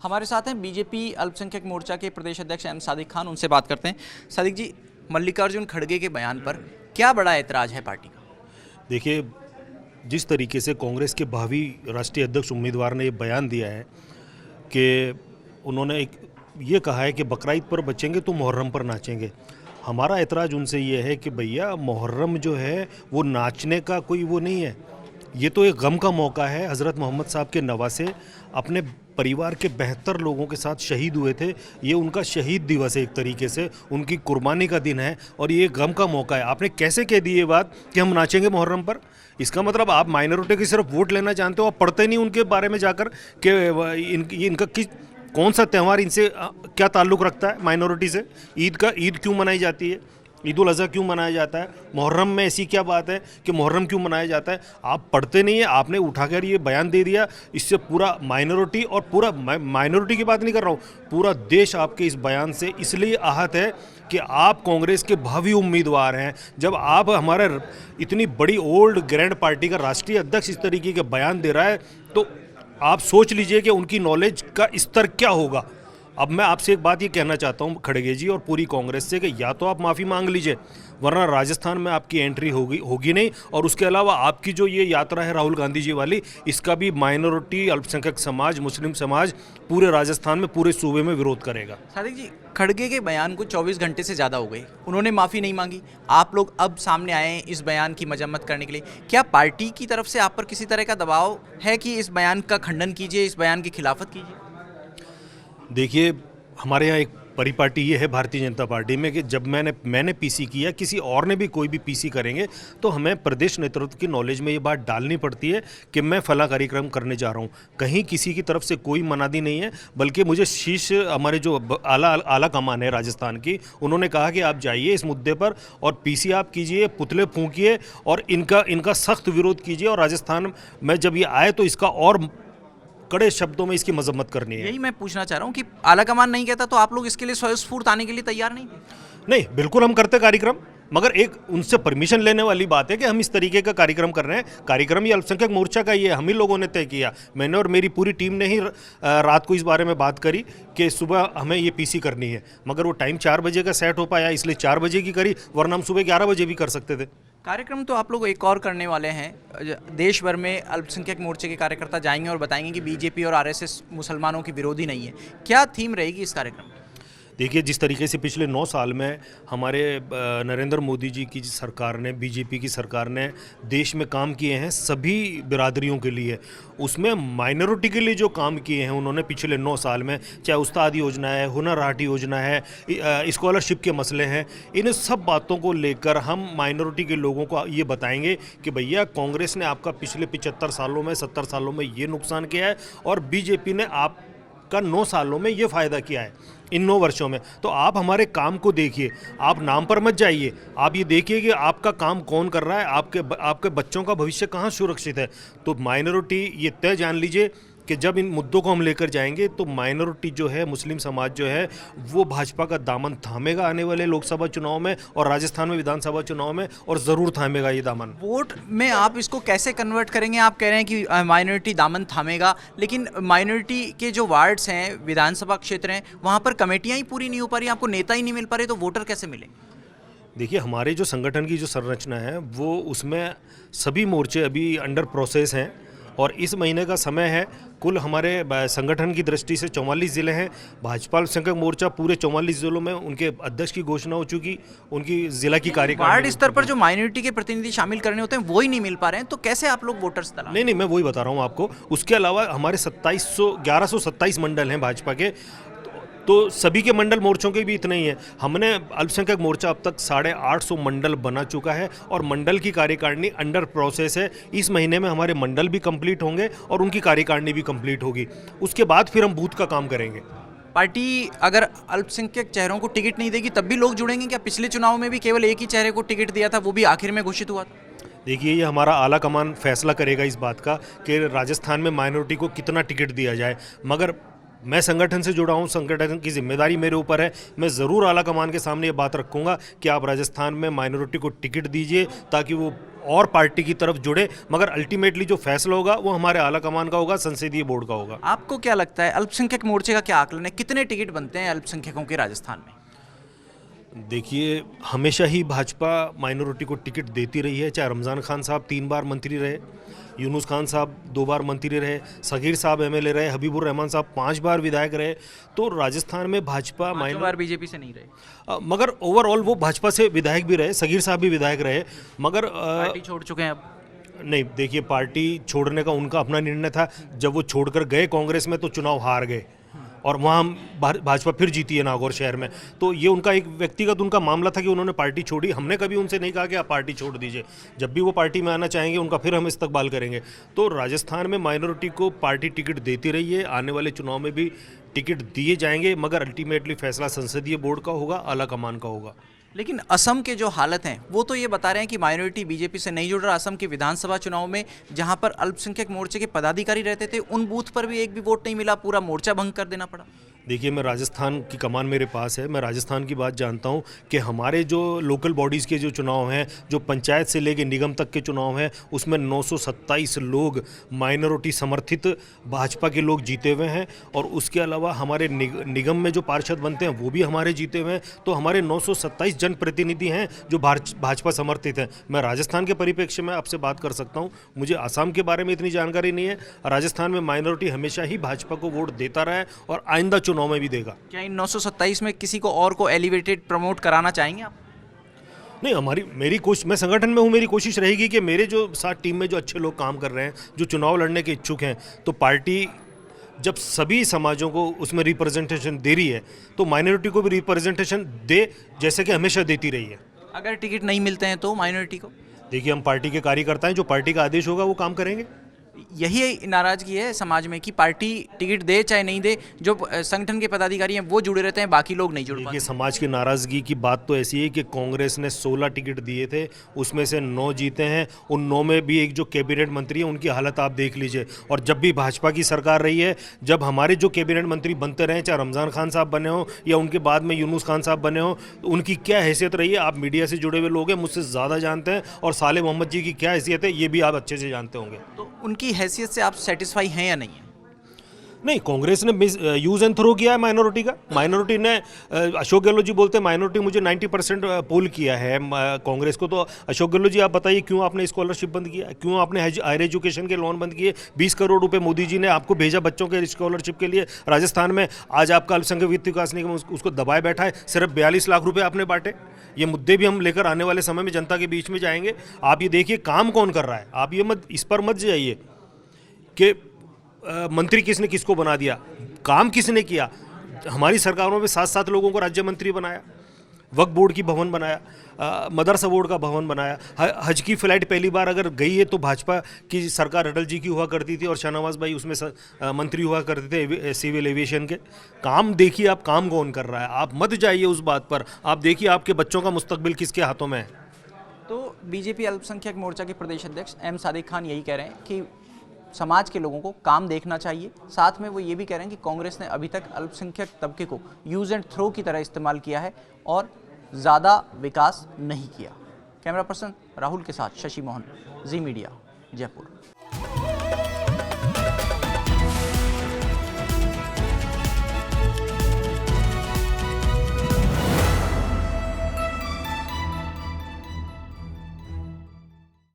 हमारे साथ हैं बीजेपी अल्पसंख्यक मोर्चा के प्रदेश अध्यक्ष एम सादिक खान, उनसे बात करते हैं। सादिक जी, मल्लिकार्जुन खड़गे के बयान पर क्या बड़ा ऐतराज है पार्टी का? देखिए, जिस तरीके से कांग्रेस के भावी राष्ट्रीय अध्यक्ष उम्मीदवार ने ये बयान दिया है कि उन्होंने ये कहा है कि बकरीद पर बचेंगे तो मुहर्रम पर नाचेंगे। हमारा ऐतराज़ उनसे ये है कि भैया मुहर्रम जो है वो नाचने का कोई वो नहीं है, ये तो एक गम का मौका है। हज़रत मोहम्मद साहब के नवासे अपने परिवार के 72 लोगों के साथ शहीद हुए थे। ये उनका शहीद दिवस है, एक तरीके से उनकी कुर्बानी का दिन है और ये गम का मौका है। आपने कैसे कह दी ये बात कि हम नाचेंगे मुहर्रम पर? इसका मतलब आप माइनॉरिटी की सिर्फ वोट लेना जानते हो, आप पढ़ते नहीं उनके बारे में जाकर कि इनका कौन सा त्यौहार इनसे क्या ताल्लुक़ रखता है माइनॉरिटी से। ईद क्यों मनाई जाती है, ईद उल अज़हा क्यों मनाया जाता है, मुहर्रम में ऐसी क्या बात है कि मुहर्रम क्यों मनाया जाता है? आप पढ़ते नहीं है, आपने उठाकर ये बयान दे दिया। इससे पूरा माइनॉरिटी और पूरा माइनॉरिटी की बात नहीं कर रहा हूँ, पूरा देश आपके इस बयान से इसलिए आहत है कि आप कांग्रेस के भावी उम्मीदवार हैं। जब आप हमारे इतनी बड़ी ओल्ड ग्रैंड पार्टी का राष्ट्रीय अध्यक्ष इस तरीके के बयान दे रहा है तो आप सोच लीजिए कि उनकी नॉलेज का स्तर क्या होगा। अब मैं आपसे एक बात ये कहना चाहता हूँ खड़गे जी और पूरी कांग्रेस से कि या तो आप माफ़ी मांग लीजिए, वरना राजस्थान में आपकी एंट्री होगी नहीं। और उसके अलावा आपकी जो ये यात्रा है राहुल गांधी जी वाली, इसका भी माइनॉरिटी, अल्पसंख्यक समाज, मुस्लिम समाज पूरे राजस्थान में, पूरे सूबे में विरोध करेगा। सादिक जी, खड़गे के बयान को 24 घंटे से ज़्यादा हो गए, उन्होंने माफ़ी नहीं मांगी, आप लोग अब सामने आए हैं इस बयान की मजम्मत करने के लिए। क्या पार्टी की तरफ से आप पर किसी तरह का दबाव है कि इस बयान का खंडन कीजिए, इस बयान की खिलाफत कीजिए? देखिए, हमारे यहाँ एक परिपाटी ये है भारतीय जनता पार्टी में कि जब मैंने पीसी किया, किसी और ने भी कोई भी पीसी करेंगे तो हमें प्रदेश नेतृत्व की नॉलेज में ये बात डालनी पड़ती है कि मैं फला कार्यक्रम करने जा रहा हूँ। कहीं किसी की तरफ से कोई मनादी नहीं है, बल्कि मुझे शीर्ष हमारे जो आला कमान है राजस्थान की, उन्होंने कहा कि आप जाइए इस मुद्दे पर और पीसी आप कीजिए, पुतले फूंकिए और इनका सख्त विरोध कीजिए। और राजस्थान में जब ये आए तो इसका और कड़े शब्दों में इसकी मजम्मत करनी है। यही मैं पूछना चाह रहा हूँ कि आलाकमान नहीं कहता तो आप लोग इसके लिए स्वयंस्फूर्त आने के लिए तैयार नहीं थे? नहीं, बिल्कुल हम करते कार्यक्रम, मगर एक उनसे परमिशन लेने वाली बात है कि हम इस तरीके का कार्यक्रम कर रहे हैं। कार्यक्रम ये अल्पसंख्यक मोर्चा का ही है, हम ही लोगों ने तय किया। मैंने और मेरी पूरी टीम ने ही रात को इस बारे में बात करी कि सुबह हमें ये पीसी करनी है, मगर वो टाइम 4 बजे का सेट हो पाया, इसलिए 4 बजे की करी, वरना हम सुबह 11 बजे भी कर सकते थे। कार्यक्रम तो आप लोग एक और करने वाले हैं। देश भर में अल्पसंख्यक मोर्चे के कार्यकर्ता जाएंगे और बताएंगे कि बीजेपी और आरएसएस मुसलमानों की विरोधी नहीं है। क्या थीम रहेगी इस कार्यक्रम? देखिए, जिस तरीके से पिछले 9 साल में हमारे नरेंद्र मोदी जी की सरकार ने, बीजेपी की सरकार ने देश में काम किए हैं सभी बिरादरियों के लिए, उसमें माइनॉरिटी के लिए जो काम किए हैं उन्होंने पिछले 9 साल में, चाहे उस्ताद योजना है, हुनर हाट योजना है, स्कॉलरशिप के मसले हैं, इन सब बातों को लेकर हम माइनॉरिटी के लोगों को ये बताएंगे कि भैया कांग्रेस ने आपका पिछले 75 सालों में, 70 सालों में ये नुकसान किया है और बीजेपी ने आपका 9 सालों में ये फ़ायदा किया है, इन 9 वर्षों में। तो आप हमारे काम को देखिए, आप नाम पर मत जाइए, आप ये देखिए कि आपका काम कौन कर रहा है, आपके बच्चों का भविष्य कहाँ सुरक्षित है। तो माइनॉरिटी ये तय जान लीजिए कि जब इन मुद्दों को हम लेकर जाएंगे तो माइनॉरिटी जो है, मुस्लिम समाज जो है, वो भाजपा का दामन थामेगा आने वाले लोकसभा चुनाव में और राजस्थान में विधानसभा चुनाव में, और ज़रूर थामेगा ये दामन। वोट में आप इसको कैसे कन्वर्ट करेंगे? आप कह रहे हैं कि माइनॉरिटी दामन थामेगा, लेकिन माइनॉरिटी के जो वार्ड्स हैं, विधानसभा क्षेत्र हैं, वहाँ पर कमेटियाँ ही पूरी नहीं हो पा रही, आपको नेता ही नहीं मिल पा रहे, तो वोटर कैसे मिले? देखिए, हमारे जो संगठन की जो संरचना है वो, उसमें सभी मोर्चे अभी अंडर प्रोसेस हैं और इस महीने का समय है। कुल हमारे संगठन की दृष्टि से 44 ज़िले हैं। भाजपा अल्पसंख्यक मोर्चा पूरे 44 ज़िलों में उनके अध्यक्ष की घोषणा हो चुकी, उनकी जिला की कार्यकारिणी। वार्ड स्तर पर जो माइनॉरिटी के प्रतिनिधि शामिल करने होते हैं वो ही नहीं मिल पा रहे हैं, तो कैसे आप लोग वोटर्स तलाश? नहीं, मैं वही बता रहा हूँ आपको। उसके अलावा हमारे 1127 मंडल हैं भाजपा के, तो सभी के मंडल मोर्चों के भी इतने ही हैं। हमने अल्पसंख्यक मोर्चा अब तक 850 मंडल बना चुका है और मंडल की कार्यकारिणी अंडर प्रोसेस है। इस महीने में हमारे मंडल भी कंप्लीट होंगे और उनकी कार्यकारिणी भी कंप्लीट होगी। उसके बाद फिर हम बूथ का काम करेंगे। पार्टी अगर अल्पसंख्यक चेहरों को टिकट नहीं देगी तब भी लोग जुड़ेंगे क्या? पिछले चुनाव में भी केवल एक ही चेहरे को टिकट दिया था, वो भी आखिर में घोषित हुआ था। देखिए, ये हमारा आला कमान फैसला करेगा इस बात का कि राजस्थान में माइनॉरिटी को कितना टिकट दिया जाए, मगर मैं संगठन से जुड़ा हूँ, संगठन की जिम्मेदारी मेरे ऊपर है। मैं ज़रूर आला कमान के सामने ये बात रखूँगा कि आप राजस्थान में माइनॉरिटी को टिकट दीजिए ताकि वो और पार्टी की तरफ जुड़े, मगर अल्टीमेटली जो फैसला होगा वो हमारे आला कमान का होगा, संसदीय बोर्ड का होगा। आपको क्या लगता है अल्पसंख्यक मोर्चे का क्या आकलन है, कितने टिकट बनते हैं अल्पसंख्यकों के राजस्थान में? देखिए, हमेशा ही भाजपा माइनॉरिटी को टिकट देती रही है, चाहे रमज़ान खान साहब 3 बार मंत्री रहे, यूनुस खान साहब 2 बार मंत्री रहे, सगीर साहब एमएलए रहे, हबीबुर रहमान साहब 5 बार विधायक रहे। तो राजस्थान में भाजपा बार बीजेपी से नहीं रहे, मगर ओवरऑल वो भाजपा से विधायक भी रहे, सगीर साहब भी विधायक रहे, मगर पार्टी छोड़ चुके हैं अब। नहीं, देखिए, पार्टी छोड़ने का उनका अपना निर्णय था। जब वो छोड़कर गए कांग्रेस में तो चुनाव हार गए और वहाँ भाजपा फिर जीती है नागौर शहर में। तो ये उनका एक व्यक्तिगत उनका मामला था कि उन्होंने पार्टी छोड़ी। हमने कभी उनसे नहीं कहा कि आप पार्टी छोड़ दीजिए। जब भी वो पार्टी में आना चाहेंगे उनका फिर हम इस्तकबाल करेंगे। तो राजस्थान में माइनॉरिटी को पार्टी टिकट देती रही है, आने वाले चुनाव में भी टिकट दिए जाएंगे, मगर अल्टीमेटली फैसला संसदीय बोर्ड का होगा, आला कमान का होगा। लेकिन असम के जो हालत हैं वो तो ये बता रहे हैं कि माइनॉरिटी बीजेपी से नहीं जुड़ रहा। असम के विधानसभा चुनाव में जहां पर अल्पसंख्यक मोर्चे के पदाधिकारी रहते थे उन बूथ पर भी एक भी वोट नहीं मिला, पूरा मोर्चा भंग कर देना पड़ा। देखिए, मैं राजस्थान की कमान मेरे पास है, मैं राजस्थान की बात जानता हूं कि हमारे जो लोकल बॉडीज़ के जो चुनाव हैं, जो पंचायत से लेके निगम तक के चुनाव हैं, उसमें 927 लोग माइनॉरिटी समर्थित भाजपा के लोग जीते हुए हैं। और उसके अलावा हमारे निगम में जो पार्षद बनते हैं वो भी हमारे जीते हुए हैं। तो हमारे 927 जनप्रतिनिधि हैं जो भाजपा समर्थित हैं। मैं राजस्थान के परिप्रेक्ष्य में आपसे बात कर सकता हूँ, मुझे असम के बारे में इतनी जानकारी नहीं है। राजस्थान में माइनॉरिटी हमेशा ही भाजपा को वोट देता रहा है और आइंदा चुनाव में भी देगा। क्या इन 927 में किसी को और को एलिवेटेड प्रमोट कराना चाहेंगे आप? नहीं, मेरी कोशिश, मैं संगठन में हूँ, मेरी कोशिश रहेगी कि मेरे जो साथ टीम में जो अच्छे लोग काम कर रहे हैं, जो चुनाव लड़ने के इच्छुक हैं, तो पार्टी जब सभी समाजों को उसमें रिप्रेजेंटेशन दे रही है तो माइनॉरिटी को भी रिप्रेजेंटेशन दे, जैसे कि हमेशा देती रही है। अगर टिकट नहीं मिलते हैं तो माइनॉरिटी को? देखिए, हम पार्टी के कार्यकर्ता हैं, जो पार्टी का आदेश होगा वो काम करेंगे। यही नाराजगी है समाज में कि पार्टी टिकट दे चाहे नहीं दे, जो संगठन के पदाधिकारी हैं वो जुड़े रहते हैं, बाकी लोग नहीं जुड़ पाते। देखिए, समाज की नाराजगी की बात तो ऐसी है कि कांग्रेस ने 16 टिकट दिए थे, उसमें से 9 जीते हैं। उन 9 में भी एक जो कैबिनेट मंत्री है उनकी हालत आप देख लीजिए। और जब भी भाजपा की सरकार रही है, जब हमारे जो कैबिनेट मंत्री बनते रहे, चाहे रमज़ान खान साहब बने हो या उनके बाद में यूनुस खान साहब बने हो, तो उनकी क्या हैसियत रही है आप मीडिया से जुड़े हुए लोग हैं, मुझसे ज़्यादा जानते हैं। और साले मोहम्मद जी की क्या हैसियत है ये भी आप अच्छे से जानते होंगे। तो उनकी हैसियत से आप सेटिस्फाई हैं या नहीं है? नहीं, कांग्रेस ने यूज एंड थ्रो किया है माइनॉरिटी का। माइनॉरिटी ने अशोक गहलोत जी बोलते हैं माइनॉरिटी मुझे 90% पोल किया है कांग्रेस को। तो अशोक गहलोत जी, आप बताइए क्यों आपने स्कॉलरशिप बंद किया, क्यों आपने हायर एजुकेशन के लोन बंद किए? 20 करोड़ रुपए मोदी जी ने आपको भेजा बच्चों के स्कॉलरशिप के लिए राजस्थान में। आज आपका अल्पसंख्यक वित्त विकास निगम उसको दबाए बैठा है, सिर्फ 42 लाख रुपये आपने बांटे। ये मुद्दे भी हम लेकर आने वाले समय में जनता के बीच में जाएंगे। आप ये देखिए काम कौन कर रहा है, आप ये इस पर मत जाइए कि मंत्री किसने किसको बना दिया। काम किसने किया? हमारी सरकारों में 7-7 लोगों को राज्य मंत्री बनाया, वक्फ बोर्ड की भवन बनाया, मदरसा बोर्ड का भवन बनाया। हज की फ्लाइट पहली बार अगर गई है तो भाजपा की सरकार अटल जी की हुआ करती थी और शाहनवाज भाई उसमें मंत्री हुआ करते थे सिविल एविएशन के। काम देखिए आप, काम कौन कर रहा है। आप मत जाइए उस बात पर, आप देखिए आपके बच्चों का मुस्तकबिल किसके हाथों में है। तो बीजेपी अल्पसंख्यक मोर्चा के प्रदेश अध्यक्ष एम सादिक खान यही कह रहे हैं कि समाज के लोगों को काम देखना चाहिए। साथ में वो ये भी कह रहे हैं कि कांग्रेस ने अभी तक अल्पसंख्यक तबके को यूज एंड थ्रो की तरह इस्तेमाल किया है और ज़्यादा विकास नहीं किया। कैमरा पर्सन राहुल के साथ शशि मोहन, जी मीडिया, जयपुर।